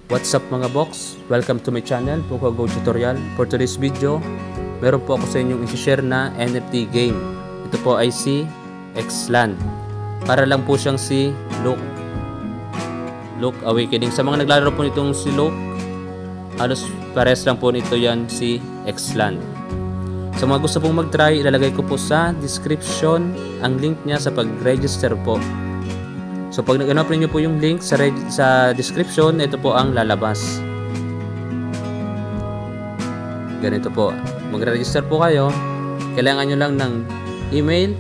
What's up mga box? Welcome to my channel, PocoGo Tutorial. For today's video, meron po ako sa inyong isi-share na NFT game. Ito po ay si Xland. Para lang po siyang si Luke Awakening. Sa mga naglalaro po nitong si Luke, halos pares lang po nito yan si Xland. Sa mga gusto pong mag-try, ilalagay ko po sa description ang link niya sa pag-register po. So pag nag-open nyo po yung link sa description, ito po ang lalabas. Ganito po. Mag-register po kayo. Kailangan nyo lang ng email,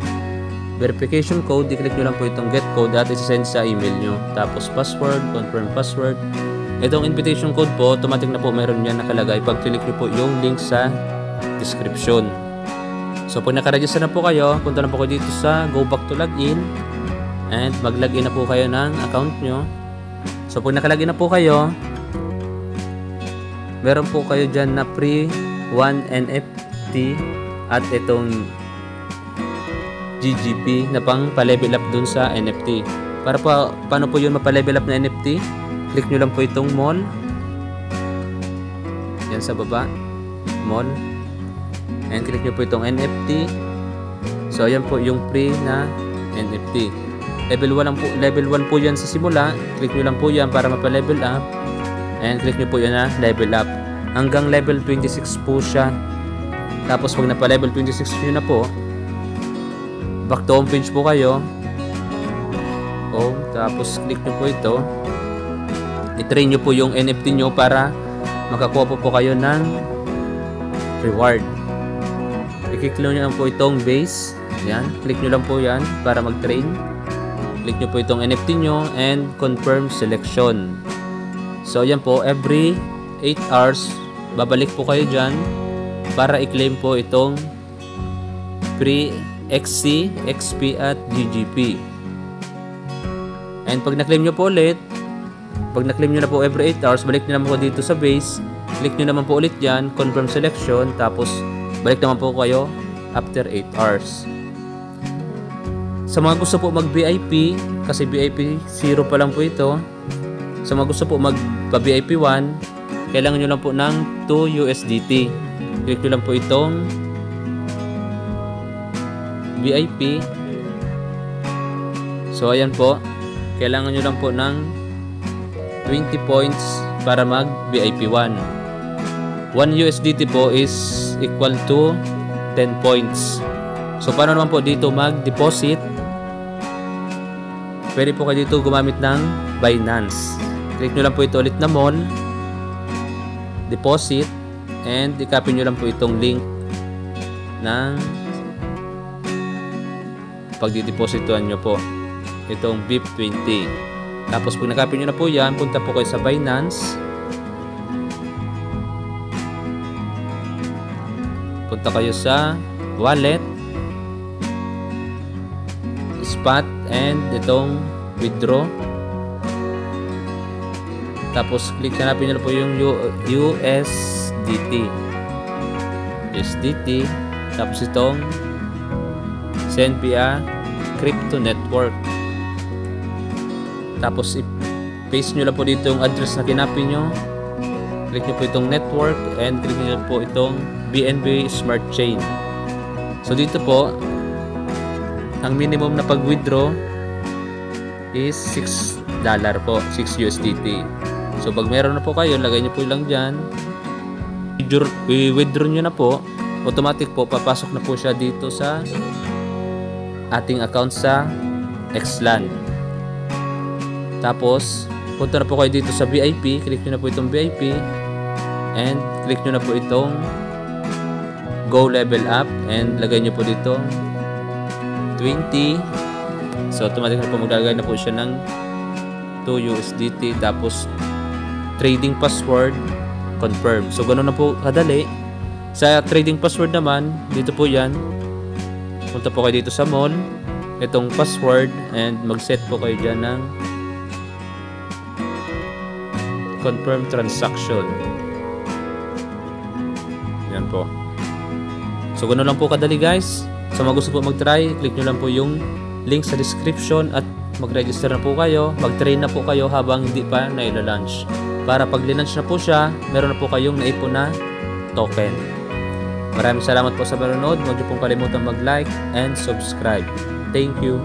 verification code. I-click nyo lang po itong get code at isi-send sa email nyo. Tapos password, confirm password. Itong invitation code po, automatic na po meron yan nakalagay pag click nyo po yung link sa description. So pag naka-register na po kayo, punta na po kayo dito sa go back to login. And mag-login na po kayo ng account nyo. So pag nakalagin na po kayo, meron po kayo dyan na free 1 NFT at itong GGP na pang pa-level up dun sa NFT. Para pa, paano po yun mapa-level up na NFT? Click nyo lang po itong mall. Yan sa baba, mall. And click nyo po itong NFT. So ayan po yung free na NFT. Level 1 po yan sa simula. Click nyo lang po yan para mapa-level up. And click nyo po yan na level up. Hanggang level 26 po siya. Tapos pag napa-level 26 nyo na po, back to home page po kayo. Tapos click nyo po ito. I-train nyo po yung NFT nyo para makakuha po kayo ng reward. I-click nyo lang po itong base. Yan. Click nyo lang po yan para mag-train. Click nyo po itong NFT nyo and confirm selection. So yan po, every 8 hours babalik po kayo dyan para i-claim po itong free XC, XP at GGP. And pag na-claim nyo po ulit, pag na-claim nyo na po every 8 hours, balik nyo naman po dito sa base. Click nyo naman po ulit dyan, confirm selection, tapos balik naman po kayo after 8 hours. Sa mga gusto po mag-VIP, kasi VIP 0 pa lang po ito. Sa mga gusto po magpa-VIP 1, kailangan nyo lang po ng 2 USDT. Click nyo lang po itong VIP. So ayan po, kailangan nyo lang po ng 20 points para mag-VIP 1. 1 USDT po is equal to 10 points. So paano naman po dito mag-deposit? Pwede po kayo dito gumamit ng Binance. Click nyo lang po ito ulit na mall, deposit, and i-copy nyo lang po itong link ng pagdidepositoan nyo po itong BIP20. Tapos pag na-copy nyo na po yan, punta po kayo sa Binance. Punta kayo sa wallet, spot, and itong withdraw. Tapos click hanapin nyo po yung USDT. Tapos itong send via crypto network. Tapos i-paste nyo lang po dito yung address na kinapin nyo. Click nyo po itong network and click nyo po itong BNB Smart Chain. So dito po, ang minimum na pag-withdraw is $6 po, 6 USDT. So pag meron na po kayo, lagay nyo po lang dyan. I-withdraw nyo na po, automatic po, papasok na po siya dito sa ating account sa Xland. Tapos, punta na po kayo dito sa VIP, click nyo na po itong VIP, and click nyo na po itong Go Level Up, and lagay nyo po dito 20. So automatic na po maglalagay na po siya ng 2 USDT. Tapos trading password, confirm. So ganoon na po kadali. Sa trading password naman, dito po yan, punta po kayo dito sa mall, itong password, and mag-set po kayo dyan ng confirm transaction. Yan po. So ganoon lang po kadali guys. Sa mga gusto po mag-try, click nyo lang po yung link sa description at mag-register na po kayo, mag-train na po kayo habang hindi pa na-launch. para pag linunch na po siya, meron na po kayong naipon na token. Maraming salamat po sa panonood. Huwag niyo pong kalimutan mag-like and subscribe. Thank you.